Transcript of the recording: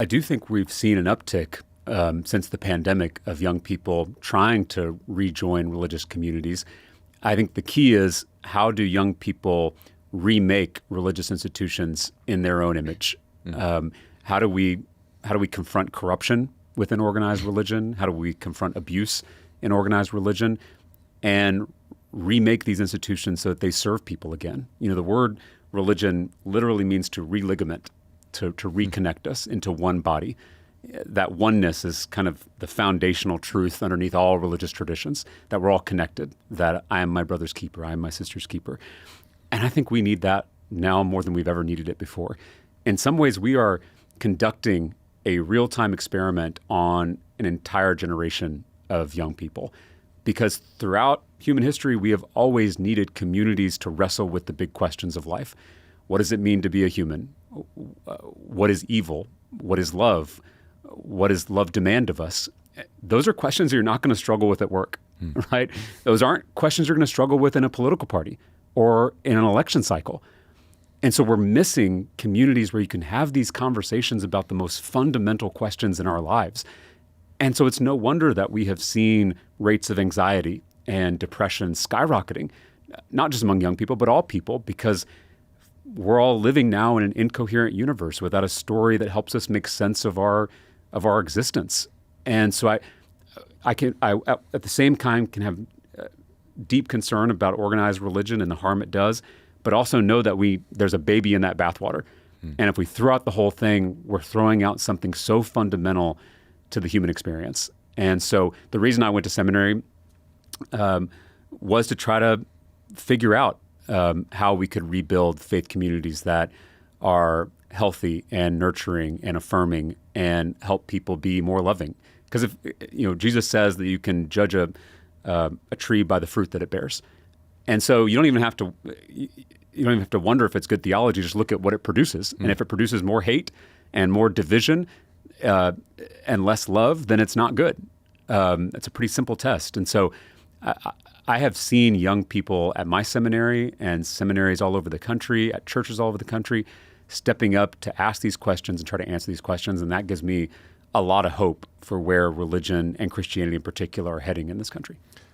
I do think we've seen an uptick since the pandemic of young people trying to rejoin religious communities. I think the key is, how do young people remake religious institutions in their own image? How do we confront corruption within organized religion? How do we confront abuse in organized religion and remake these institutions so that they serve people again? The word religion literally means to religament, to reconnect us into one body. That oneness is kind of the foundational truth underneath all religious traditions, that we're all connected, that I am my brother's keeper, I am my sister's keeper. And I think we need that now more than we've ever needed it before. In some ways, we are conducting a real-time experiment on an entire generation of young people, because throughout human history, we have always needed communities to wrestle with the big questions of life. What does it mean to be a human? What is evil? What is love? What does love demand of us? Those are questions you're not going to struggle with at work, right? Those aren't questions you're going to struggle with in a political party or in an election cycle. And so we're missing communities where you can have these conversations about the most fundamental questions in our lives. And so it's no wonder that we have seen rates of anxiety and depression skyrocketing, not just among young people, but all people, because we're all living now in an incoherent universe without a story that helps us make sense of our existence. And so I at the same time can have deep concern about organized religion and the harm it does, but also know that there's a baby in that bathwater. And if we throw out the whole thing, we're throwing out something so fundamental to the human experience. And so the reason I went to seminary was to try to figure out how we could rebuild faith communities that are healthy and nurturing and affirming and help people be more loving. Because if Jesus says that you can judge a tree by the fruit that it bears, and so you don't even have to wonder if it's good theology. Just look at what it produces, and if it produces more hate and more division and less love, then it's not good. It's a pretty simple test. And so I have seen young people at my seminary and seminaries all over the country, at churches all over the country, stepping up to ask these questions and try to answer these questions. And that gives me a lot of hope for where religion and Christianity in particular are heading in this country.